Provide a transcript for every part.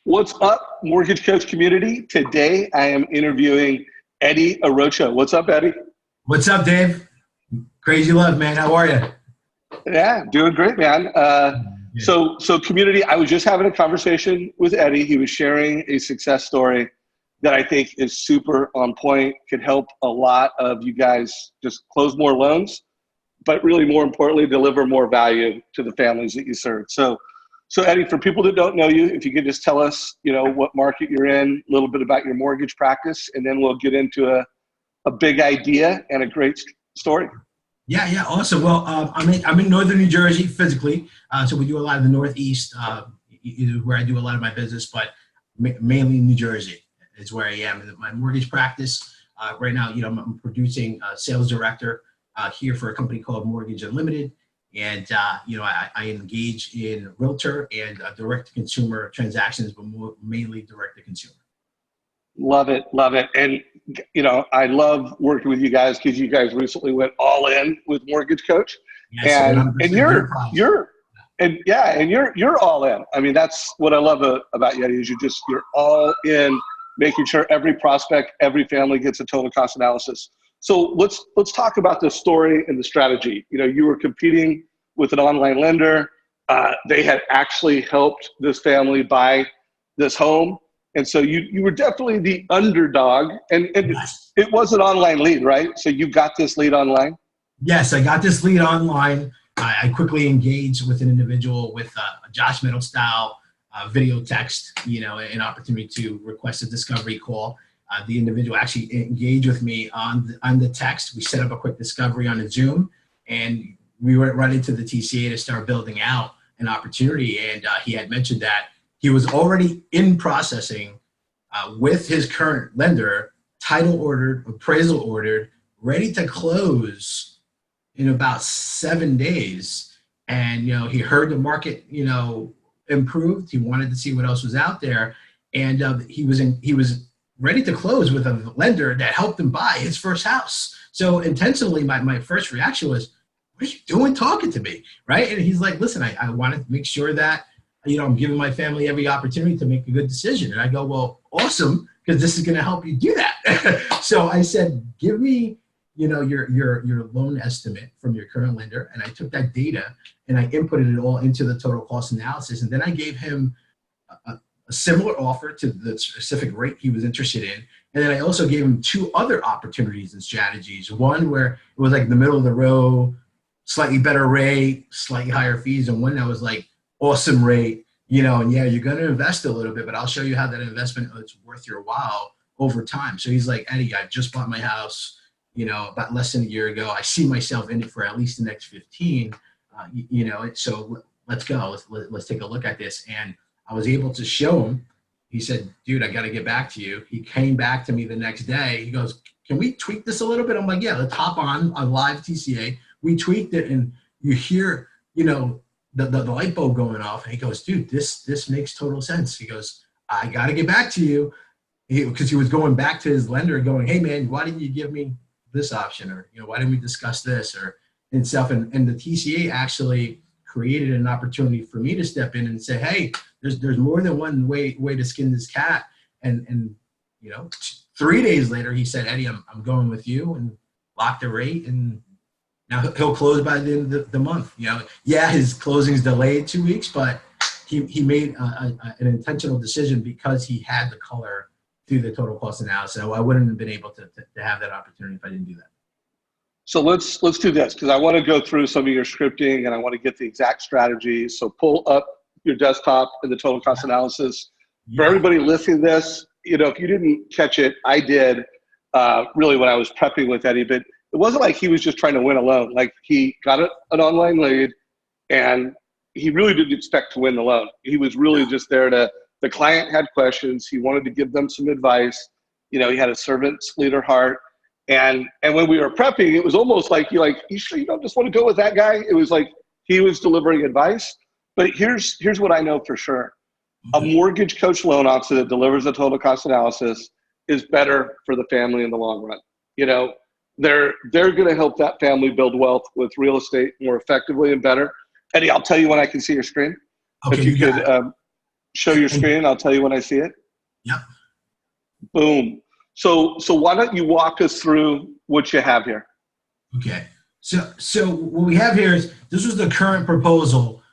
What's up, Mortgage Coach community? Today, I am interviewing Eddie Arocho. What's up, Eddie? What's up, Dave? Crazy love, man. How are you? Yeah, doing great, man. So community, I was just having a conversation with Eddie. He was sharing a success story that I think is super on point, could help a lot of you guys just close more loans, but really more importantly, deliver more value to the families that you serve. So Eddie, for people that don't know you, if you could just tell us, what market you're in, a little bit about your mortgage practice, and then we'll get into a big idea and a great story. Yeah, awesome. Well, I'm in northern New Jersey physically, so we do a lot of the Northeast, where I do a lot of my business, but mainly New Jersey is where I am. In my mortgage practice right now, I'm producing a sales director here for a company called Mortgage Unlimited. And, I engage in realtor and direct-to-consumer transactions, but mainly direct-to-consumer. Love it. And, I love working with you guys because you guys recently went all in with Mortgage Coach. Yes, and you're all in. I mean, that's what I love about you, Eddie, is you're all in, making sure every prospect, every family gets a total cost analysis. So let's talk about the story and the strategy. You were competing with an online lender. They had actually helped this family buy this home. And so you were definitely the underdog. And Yes. It was an online lead, right? So you got this lead online? Yes, I got this lead online. I quickly engaged with an individual with a Josh Meadows style video text, an opportunity to request a discovery call. The individual actually engaged with me on the text. We set up a quick discovery on a Zoom, and we went right into the TCA to start building out an opportunity. And he had mentioned that he was already in processing with his current lender, title ordered, appraisal ordered, ready to close in about 7 days. And, he heard the market, improved. He wanted to see what else was out there. And he was ready to close with a lender that helped him buy his first house. So intentionally, my first reaction was, what are you doing talking to me, right? And he's like, listen, I wanted to make sure that, I'm giving my family every opportunity to make a good decision. And I go, well, awesome, because this is going to help you do that. So I said, give me, your loan estimate from your current lender. And I took that data and I inputted it all into the total cost analysis. And then I gave him a similar offer to the specific rate he was interested in. And then I also gave him 2 other opportunities and strategies. One where it was like the middle of the road, slightly better rate, slightly higher fees, and one that was like awesome rate, and yeah, you're going to invest a little bit, but I'll show you how that investment is worth your while over time. So he's like, Eddie, I just bought my house, about less than a year ago. I see myself in it for at least the next 15, so let's go. Let's take a look at this. And I was able to show him. He said, dude, I got to get back to you. He came back to me the next day. He goes, can we tweak this a little bit? I'm like, yeah, let's hop on a live TCA. We tweaked it, and you hear, the light bulb going off. And he goes, dude, this makes total sense. He goes, I got to get back to you. Because he was going back to his lender going, hey, man, why didn't you give me this option? Or, why didn't we discuss this? Or and stuff. And the TCA actually created an opportunity for me to step in and say, hey, there's more than one way to skin this cat. And 3 days later, he said, Eddie, I'm going with you, and locked the rate. And now he'll close by the end of the month. His closing's delayed 2 weeks, but he made an intentional decision because he had the color through the total cost analysis. I wouldn't have been able to have that opportunity if I didn't do that. So let's do this, because I want to go through some of your scripting and I want to get the exact strategy. So pull up your desktop and the total cost analysis. For everybody listening to this, if you didn't catch it, I did really when I was prepping with Eddie, but it wasn't like he was just trying to win a loan. Like, he got an online lead and he really didn't expect to win the loan. He was really just there the client had questions. He wanted to give them some advice. He had a servant's leader heart. And when we were prepping, it was almost like, you sure you don't just want to go with that guy? It was like he was delivering advice. But here's what I know for sure. A mortgage coach loan officer that delivers a total cost analysis is better for the family in the long run. They're going to help that family build wealth with real estate more effectively and better. Eddie, I'll tell you when I can see your screen. Okay, if you could Show your screen. I'll tell you when I see it. Yep. Boom. So why don't you walk us through what you have here? Okay. So what we have here is this was the current proposal,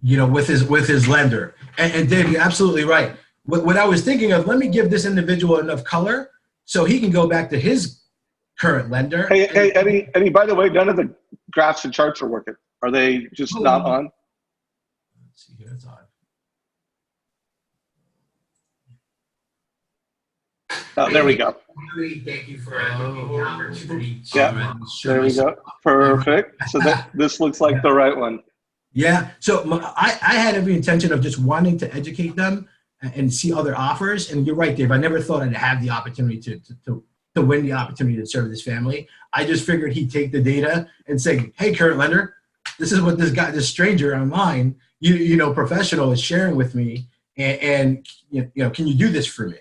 with his lender. And Dave, you're absolutely right. What I was thinking of, let me give this individual enough color so he can go back to his current lender. Hey, Eddie, by the way, none of the graphs and charts are working. Are they just not on? Let's see here. It's on. Oh, there we go. Thank you for the opportunity. Yeah, there we go. Perfect. So this looks like the right one. Yeah. So I had every intention of just wanting to educate them and see other offers. And you're right, Dave. I never thought I'd have the opportunity to win the opportunity to serve this family. I just figured he'd take the data and say, hey, current lender, this is what this stranger online, professional is sharing with me. And can you do this for me?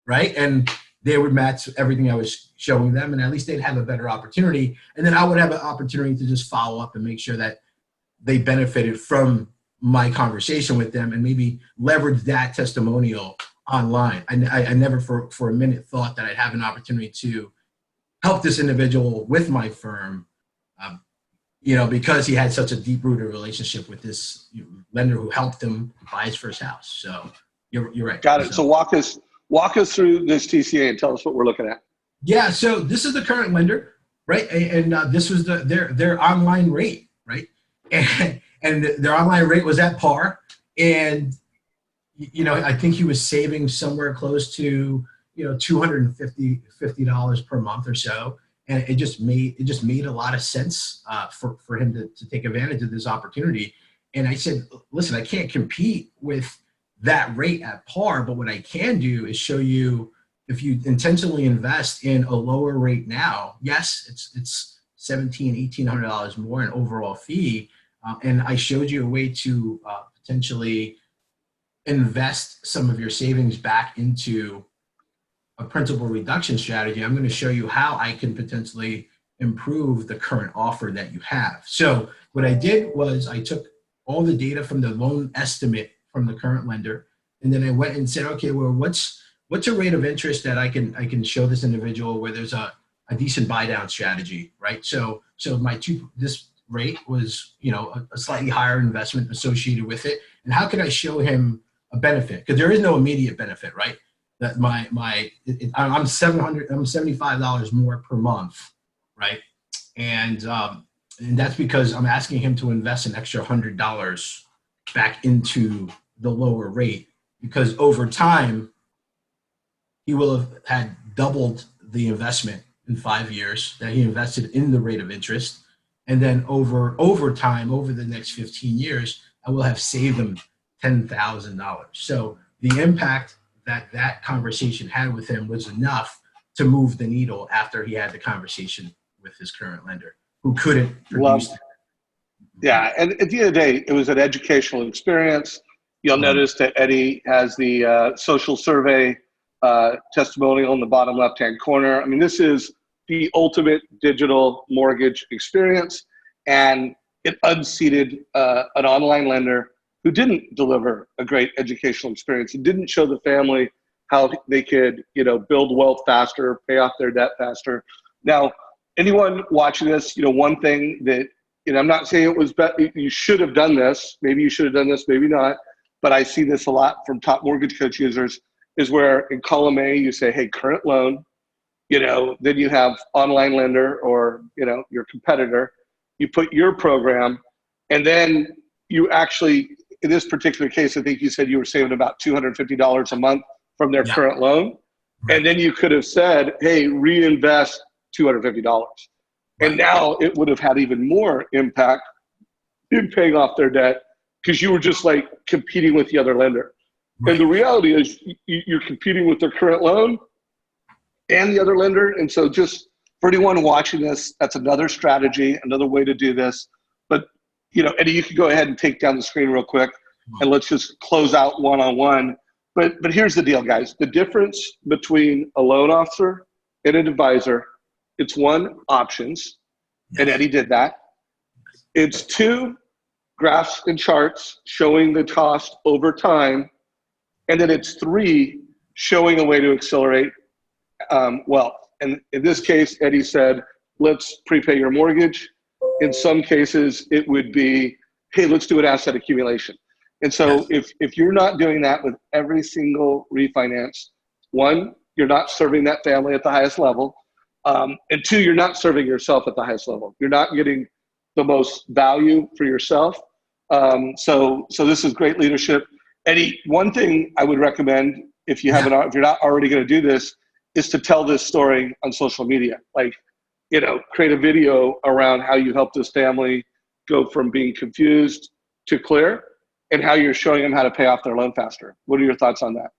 Right. And they would match everything I was showing them, and at least they'd have a better opportunity. And then I would have an opportunity to just follow up and make sure that they benefited from my conversation with them and maybe leverage that testimonial online. I never for a minute thought that I'd have an opportunity to help this individual with my firm, because he had such a deep-rooted relationship with this lender who helped him buy his first house. So you're right. Got it. So walk us through this TCA and tell us what we're looking at. Yeah, so this is the current lender, right? And this was their online rate, right? And their online rate was at par. And, I think he was saving somewhere close to, $250 per month or so. And it just made a lot of sense for him to take advantage of this opportunity. And I said, listen, I can't compete with that rate at par, but what I can do is show you, if you intentionally invest in a lower rate now, yes, it's $1,700, $1,800 more in overall fee. And I showed you a way to potentially invest some of your savings back into a principal reduction strategy. I'm going to show you how I can potentially improve the current offer that you have. So what I did was I took all the data from the loan estimate from the current lender, and then I went and said, okay, well, what's a rate of interest that I can show this individual where there's a decent buy down strategy, right? So this rate was a slightly higher investment associated with it, and how can I show him a benefit? Because there is no immediate benefit, right? That I'm $75 more per month, right? And that's because I'm asking him to invest an extra $100 back into the lower rate, because over time he will have had doubled the investment in 5 years that he invested in the rate of interest. And then over time, over the next 15 years, I will have saved him $10,000. So the impact that conversation had with him was enough to move the needle after he had the conversation with his current lender, who couldn't produce that. Yeah, and at the end of the day, it was an educational experience. You'll notice that Eddie has the social survey testimonial in the bottom left-hand corner. I mean, this is the ultimate digital mortgage experience, and it unseated an online lender who didn't deliver a great educational experience. It didn't show the family how they could, build wealth faster, pay off their debt faster. Now, anyone watching this, one thing that, I'm not saying it was you should have done this. Maybe you should have done this, maybe not. But I see this a lot from top mortgage coach users, is where in column A, you say, hey, current loan, then you have online lender or, your competitor. You put your program, and then you actually, in this particular case, I think you said you were saving about $250 a month from their current loan. Right. And then you could have said, hey, reinvest $250. Right. And now it would have had even more impact in paying off their debt, because you were just like competing with the other lender. Right. And the reality is you're competing with their current loan and the other lender. And so just for anyone watching this, that's another strategy, another way to do this. But, Eddie, you can go ahead and take down the screen real quick, and let's just close out one-on-one. But here's the deal, guys. The difference between a loan officer and an advisor, it's one, options, and Eddie did that. It's two, graphs and charts showing the cost over time. And then it's 3, showing a way to accelerate wealth. And in this case, Eddie said, let's prepay your mortgage. In some cases, it would be, hey, let's do an asset accumulation. And so if you're not doing that with every single refinance, 1, you're not serving that family at the highest level. And 2, you're not serving yourself at the highest level. You're not getting the most value for yourself. So this is great leadership. Eddie, one thing I would recommend if you haven't, if you're not already going to do this, is to tell this story on social media. Like, create a video around how you helped this family go from being confused to clear, and how you're showing them how to pay off their loan faster. What are your thoughts on that?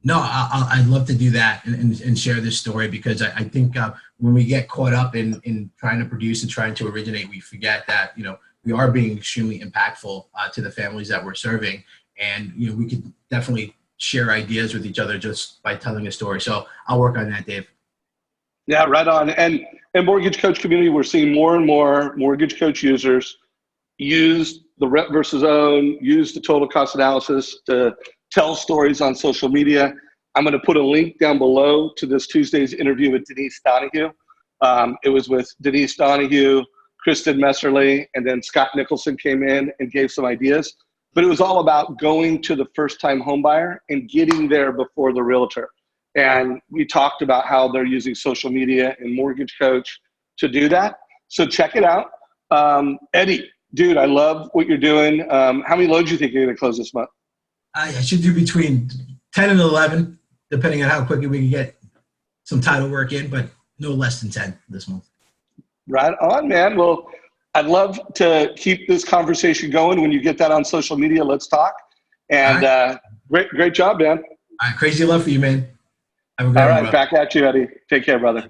No, I'd love to do that and share this story, because I think when we get caught up in trying to produce and trying to originate, we forget that, we are being extremely impactful to the families that we're serving. And, we could definitely share ideas with each other just by telling a story. So I'll work on that, Dave. Yeah, right on. And Mortgage Coach community, we're seeing more and more Mortgage Coach users use the rep versus own, use the total cost analysis to tell stories on social media. I'm going to put a link down below to this Tuesday's interview with Denise Donahue. It was with Denise Donahue, Kristen Messerly, and then Scott Nicholson came in and gave some ideas. But it was all about going to the first-time homebuyer and getting there before the realtor. And we talked about how they're using social media and Mortgage Coach to do that. So check it out. Eddie, dude, I love what you're doing. How many loans do you think you're going to close this month? I should do between 10 and 11, depending on how quickly we can get some title work in, but no less than 10 this month. Right on, man. Well, I'd love to keep this conversation going. When you get that on social media, let's talk. And great job, man. All right, crazy love for you, man. Have a good one. All right, brother. back at you, Eddie. Take care, brother.